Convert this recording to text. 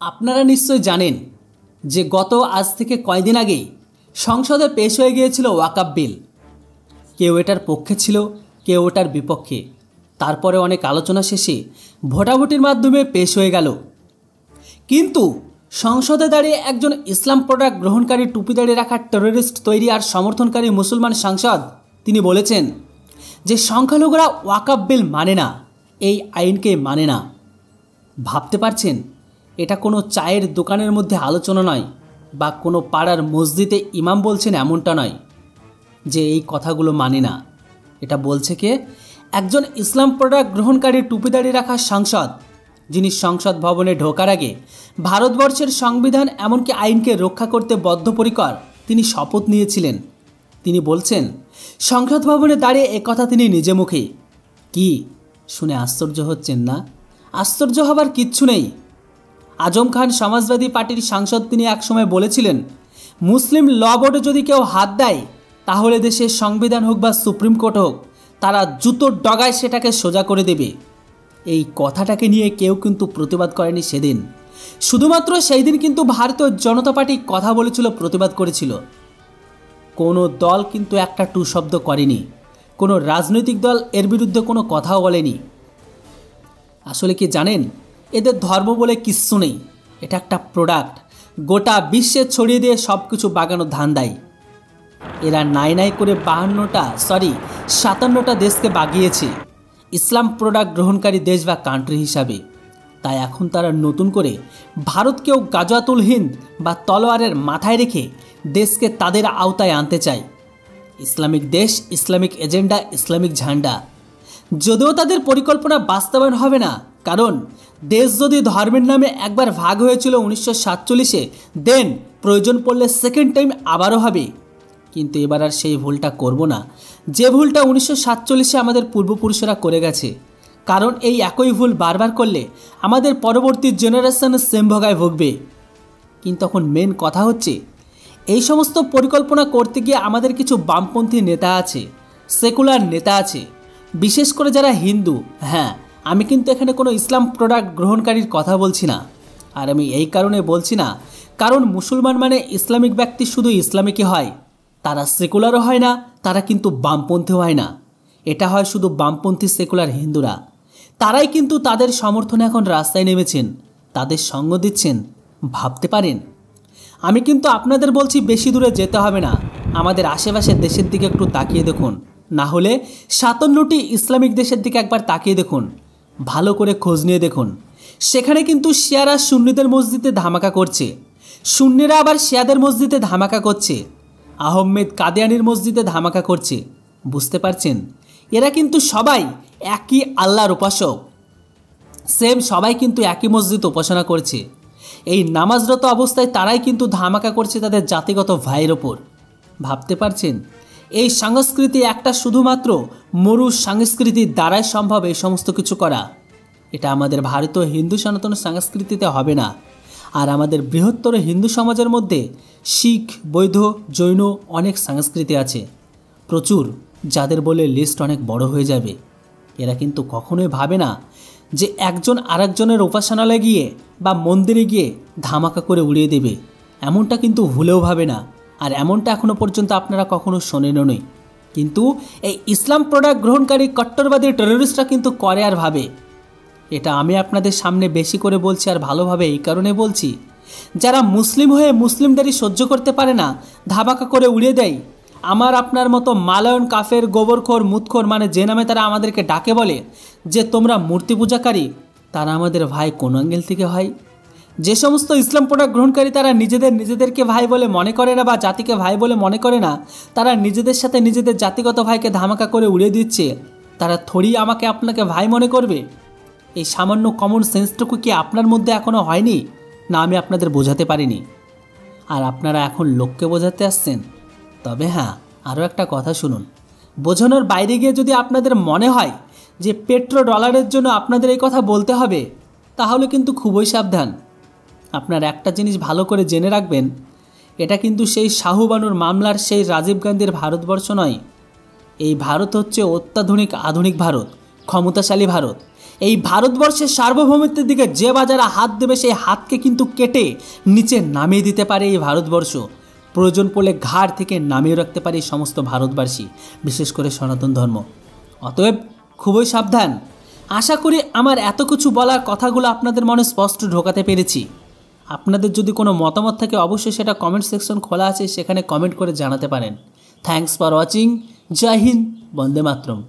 আপনারা নিশ্চয় জানেন যে গত আজ থেকে কয়েকদিন আগেই সংসদে পেশ হয়ে গিয়েছিল ওয়াকফ বিল। কেউ এটার পক্ষে ছিল, কেউ ওটার বিপক্ষে। তারপরে অনেক আলোচনা শেষে ভোটাভুটির মাধ্যমে পেশ হয়ে গেল। কিন্তু সংসদে দাঁড়িয়ে একজন ইসলাম প্রোডাক্ট গ্রহণকারী টুপি দাঁড়িয়ে রাখা টেররিস্ট তৈরি আর সমর্থনকারী মুসলমান সাংসদ তিনি বলেছেন যে সংখ্যালঘুরা ওয়াকফ বিল মানে না, এই আইনকে মানে না। ভাবতে পারছেন, এটা কোনো চায়ের দোকানের মধ্যে আলোচনা নয় বা কোনো পাড়ার মসজিদে ইমাম বলছেন এমনটা নয় যে এই কথাগুলো মানে না। এটা বলছে কে? একজন ইসলাম প্রোডাক্ট গ্রহণকারী টুপি দাঁড়িয়ে রাখা সাংসদ, যিনি সংসদ ভবনে ঢোকার আগে ভারতবর্ষের সংবিধান এমনকি আইনকে রক্ষা করতে বদ্ধপরিকর তিনি শপথ নিয়েছিলেন। তিনি বলছেন সংসদ ভবনে দাঁড়িয়ে একথা তিনি নিজে মুখে। কি শুনে আশ্চর্য হচ্ছেন না? আশ্চর্য হবার কিচ্ছু নেই। আজম খান সমাজবাদী পার্টির সাংসদ, তিনি একসময় বলেছিলেন মুসলিম ল বোর্ডে যদি কেউ হাত দেয় তাহলে দেশের সংবিধান হোক বা সুপ্রিম কোর্ট হোক, তারা জুতোর ডগায় সেটাকে সোজা করে দেবে। এই কথাটাকে নিয়ে কেউ কিন্তু প্রতিবাদ করেনি সেদিন। শুধুমাত্র সেই দিন কিন্তু ভারতীয় জনতা পার্টি কথা বলেছিল, প্রতিবাদ করেছিল। কোনো দল কিন্তু একটা টু শব্দ করেনি, কোনো রাজনৈতিক দল এর বিরুদ্ধে কোনো কথাও বলেনি। আসলে কি জানেন, এদের ধর্ম বলে কিচ্ছু নেই। এটা একটা প্রোডাক্ট, গোটা বিশ্বে ছড়িয়ে দিয়ে সব কিছু বাগানো ধান্দায়। এরা নাই নাই করে 57টা দেশকে বাগিয়েছে ইসলাম প্রোডাক্ট গ্রহণকারী দেশ বা কান্ট্রি হিসাবে। তাই এখন তারা নতুন করে ভারতকেও গাজওয়াতুল হিন্দ বা তলোয়ারের মাথায় রেখে দেশকে তাদের আওতায় আনতে চায়। ইসলামিক দেশ, ইসলামিক এজেন্ডা, ইসলামিক ঝান্ডা। যদিও তাদের পরিকল্পনা বাস্তবায়ন হবে না, কারণ দেশ যদি ধর্মের নামে একবার ভাগ হয়েছিল 1947-এ, দেন প্রয়োজন পড়লে সেকেন্ড টাইম আবারও হবে। কিন্তু এবার আর সেই ভুলটা করব না, যে ভুলটা 1947-এ আমাদের পূর্বপুরুষরা করে গেছে। কারণ এই একই ভুল বারবার করলে আমাদের পরবর্তী জেনারেশন সেম ভোগায় ভুগবে। কিন্তু এখন মেন কথা হচ্ছে, এই সমস্ত পরিকল্পনা করতে গিয়ে আমাদের কিছু বামপন্থী নেতা আছে, সেকুলার নেতা আছে, বিশেষ করে যারা হিন্দু। হ্যাঁ, আমি কিন্তু এখানে কোনো ইসলাম প্রোডাক্ট গ্রহণকারীর কথা বলছি না। আর আমি এই কারণে বলছি না, কারণ মুসলমান মানে ইসলামিক ব্যক্তি শুধু ইসলামিকই হয়, তারা সেকুলারও হয় না, তারা কিন্তু বামপন্থীও হয় না। এটা হয় শুধু বামপন্থী সেকুলার হিন্দুরা। তারাই কিন্তু তাদের সমর্থনে এখন রাস্তায় নেমেছেন, তাদের সঙ্গ দিচ্ছেন। ভাবতে পারেন, আমি কিন্তু আপনাদের বলছি বেশি দূরে যেতে হবে না, আমাদের আশেপাশের দেশের দিকে একটু তাকিয়ে দেখুন, না হলে 57টি ইসলামিক দেশের দিকে একবার তাকিয়ে দেখুন, ভালো করে খোঁজ নিয়ে দেখুন। সেখানে কিন্তু শিয়ারা সুন্নিদের মসজিদে ধামাকা করছে, সুন্নিরা আবার শিয়াদের মসজিদে ধামাকা করছে, আহমেদ কাদিয়ানির মসজিদে ধামাকা করছে। বুঝতে পারছেন, এরা কিন্তু সবাই একই আল্লাহর উপাসক, সেম সবাই কিন্তু একই মসজিদ উপাসনা করছে। এই নামাজরত অবস্থায় তারাই কিন্তু ধামাকা করছে তাদের জাতিগত ভাইয়ের ওপর। ভাবতে পারছেন, এই সংস্কৃতি একটা শুধুমাত্র মরু সংস্কৃতির দ্বারাই সম্ভব এই সমস্ত কিছু করা। এটা আমাদের ভারতীয় হিন্দু সনাতন সংস্কৃতিতে হবে না। আর আমাদের বৃহত্তর হিন্দু সমাজের মধ্যে শিখ, বৌদ্ধ, জৈন অনেক সংস্কৃতি আছে প্রচুর, যাদের বলে লিস্ট অনেক বড় হয়ে যাবে। এরা কিন্তু কখনোই ভাবে না যে একজন আরেকজনের উপাসনালয়ে গিয়ে বা মন্দিরে গিয়ে ধামাকা করে উড়িয়ে দেবে, এমনটা কিন্তু ভুলেও ভাবে না। আর এমনটা এখনও পর্যন্ত আপনারা কখনো শোনেনও নি। কিন্তু এই ইসলাম প্রোডাক্ট গ্রহণকারী কট্টরবাদী টেররিস্টরা কিন্তু করে আর ভাবে। এটা আমি আপনাদের সামনে বেশি করে বলছি আর ভালোভাবে এই কারণে বলছি, যারা মুসলিম হয়ে মুসলিমদেরই সহ্য করতে পারে না, ধামাকা করে উড়িয়ে দেয়। আমার আপনার মতো মালায়ন, কাফের, গোবরখোর, মুতখোর, মানে যে নামে তারা আমাদেরকে ডাকে বলে যে তোমরা মূর্তি পূজাকারী, তারা আমাদের ভাই কোন অ্যাঙ্গেল থেকে হয়? যে সমস্ত ইসলাম প্রোডাক্ট গ্রহণকারী তারা নিজেদেরকে ভাই বলে মনে করে না বা জাতিকে ভাই বলে মনে করে না, তারা নিজেদের সাথে নিজেদের জাতিগত ভাইকে ধামাকা করে উড়িয়ে দিচ্ছে, তারা থোড়ি আমাকে আপনাকে ভাই মনে করবে? এই সামান্য কমন সেন্সটুকু কি আপনার মধ্যে এখনও হয়নি? না আমি আপনাদের বোঝাতে পারিনি? আর আপনারা এখন লোককে বোঝাতে আসছেন? তবে হ্যাঁ, আরও একটা কথা শুনুন, বোঝানোর বাইরে গিয়ে যদি আপনাদের মনে হয় যে পেট্রো ডলারের জন্য আপনাদের এই কথা বলতে হবে, তাহলে কিন্তু খুবই সাবধান। আপনার একটা জিনিস ভালো করে জেনে রাখবেন, এটা কিন্তু সেই শাহবানুর মামলার সেই রাজীব গান্ধীর ভারতবর্ষ নয়। এই ভারত হচ্ছে অত্যাধুনিক আধুনিক ভারত, ক্ষমতাশালী ভারত। এই ভারতবর্ষের সার্বভৌমত্বের দিকে যে বা যারা হাত দেবে সেই হাতকে কিন্তু কেটে নিচে নামিয়ে দিতে পারে এই ভারতবর্ষ। প্রয়োজন পড়লে ঘাড় থেকে নামিয়ে রাখতে পারে এই সমস্ত ভারতবাসী, বিশেষ করে সনাতন ধর্ম। অতএব খুবই সাবধান। আশা করি আমার এত কিছু বলার কথাগুলো আপনাদের মনে স্পষ্ট ঢোকাতে পেরেছি। আপনাদের যদি কোনো মতামত থাকে অবশ্যই সেটা কমেন্ট সেকশন খোলা আছে, সেখানে কমেন্ট করে জানাতে পারেন। Thanks for watching. জয় হিন্দ, বন্দে মাতরম।